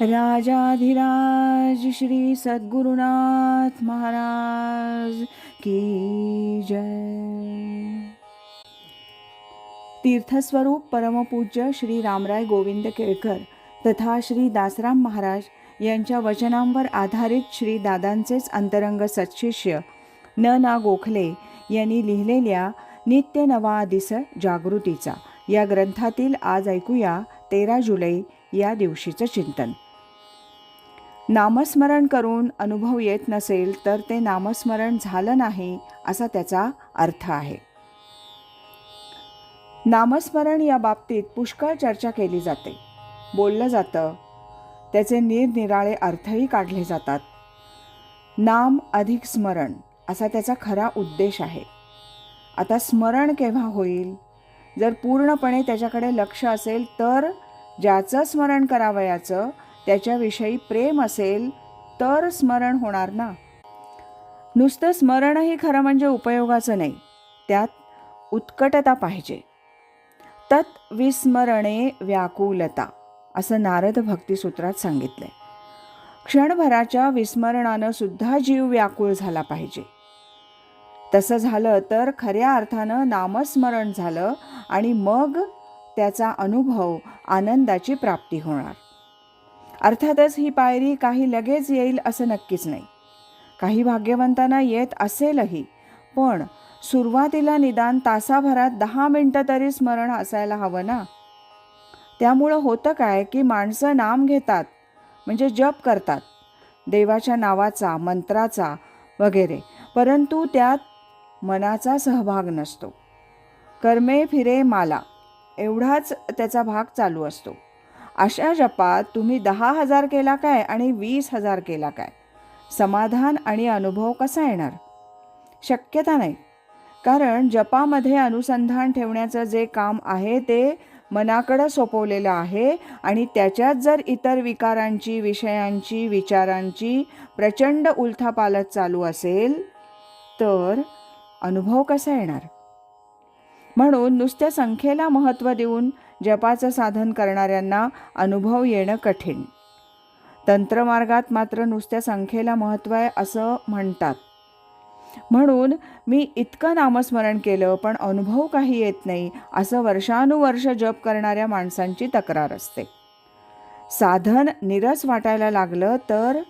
राजाधिराज श्री सद्गुरुनाथ महाराज की जय। तीर्थस्वरूप परमपूज्य श्री रामराय गोविंद केळकर तथा श्री दासराम महाराज यांच्या वचनांवर आधारित श्री दादांचेच अंतरंग सत्शिष्य न गोखले यांनी लिहिलेल्या नित्य नवा दिस जागृतीचा या ग्रंथातील आज ऐकूया 13 जुलै या दिवशीचं चिंतन. नामस्मरण करून अनुभव येत नसेल तर ते नामस्मरण झालं नाही असा त्याचा अर्थ आहे. नामस्मरण या बाबतीत पुष्कळ चर्चा केली जाते, बोललं जातं, त्याचे निरनिराळे अर्थही काढले जातात. नाम अधिक स्मरण असा त्याचा खरा उद्देश आहे. आता स्मरण केव्हा होईल? जर पूर्णपणे त्याच्याकडे लक्ष असेल तर, ज्याचं स्मरण करावयाचं त्याच्याविषयी प्रेम असेल तर स्मरण होणार ना. नुसतं स्मरणही खरं म्हणजे उपयोगाचं नाही, त्यात उत्कटता पाहिजे. तत् विस्मरणे व्याकुलता असं नारद भक्तिसूत्रात सांगितलंय. क्षणभराच्या विस्मरणानं सुद्धा जीव व्याकुळ झाला पाहिजे. तसं झालं तर खऱ्या अर्थानं नामस्मरण झालं आणि मग त्याचा अनुभव आनंदाची प्राप्ती होणार. अर्थातच ही पायरी काही लगेच येईल असं नक्कीच नाही. काही भाग्यवंतांना येत असेलही, पण सुरुवातीला निदान तासाभरात 10 मिनिटं तरी स्मरण असायला हवं ना. त्यामुळं होतं काय की माणसं नाम घेतात म्हणजे जप करतात देवाच्या नावाचा, मंत्राचा वगैरे, परंतु त्यात मनाचा सहभाग नसतो. कर्मे फिरे माला एवढाच त्याचा भाग चालू असतो. अशा जपात तुम्ही 10,000 केला काय आणि 20,000 केला काय, समाधान आणि अनुभव कसा येणार? शक्यता नाही. कारण जपामध्ये अनुसंधान ठेवण्याचं जे काम आहे ते मनाकडं सोपवलेलं आहे आणि त्याच्यात जर इतर विकारांची, विषयांची, विचारांची प्रचंड उलथापालथ चालू असेल तर अनुभव कसा येणार? म्हणून नुसत्या संख्येला महत्त्व देऊन जपाचं साधन करणाऱ्यांना अनुभव येणं कठीण. तंत्रमार्गात मात्र नुसत्या संख्येला महत्त्व आहे असं म्हणतात. म्हणून मी इतकं नामस्मरण केलं पण अनुभव काही येत नाही असं वर्षानुवर्ष जप करणाऱ्या माणसांची तक्रार असते. साधन निरस वाटायला लागलं तर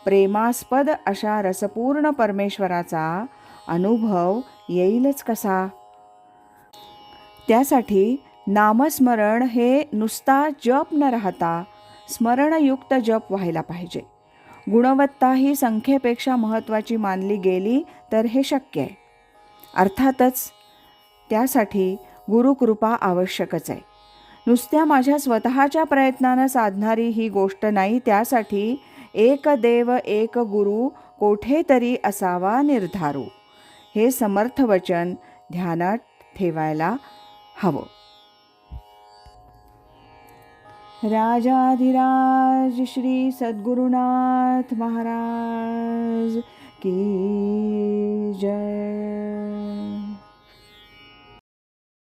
प्रेमास्पद अशा रसपूर्ण परमेश्वराचा अनुभव येईलच कसा? त्यासाठी नामस्मरण हे नुसता जप न राहता स्मरणयुक्त जप व्हायला पाहिजे. गुणवत्ता ही संख्येपेक्षा महत्त्वाची मानली गेली तर हे शक्य आहे. अर्थातच त्यासाठी गुरुकृपा आवश्यकच आहे. नुसत्या माझ्या स्वतःच्या प्रयत्नानं साधणारी ही गोष्ट नाही. त्यासाठी एक देव एक गुरु कोठेतरी असावा निर्धारू हे समर्थ वचन ध्यानात ठेवायला हवं. राजाधिराज श्री सद्गुरुनाथ महाराज की जय.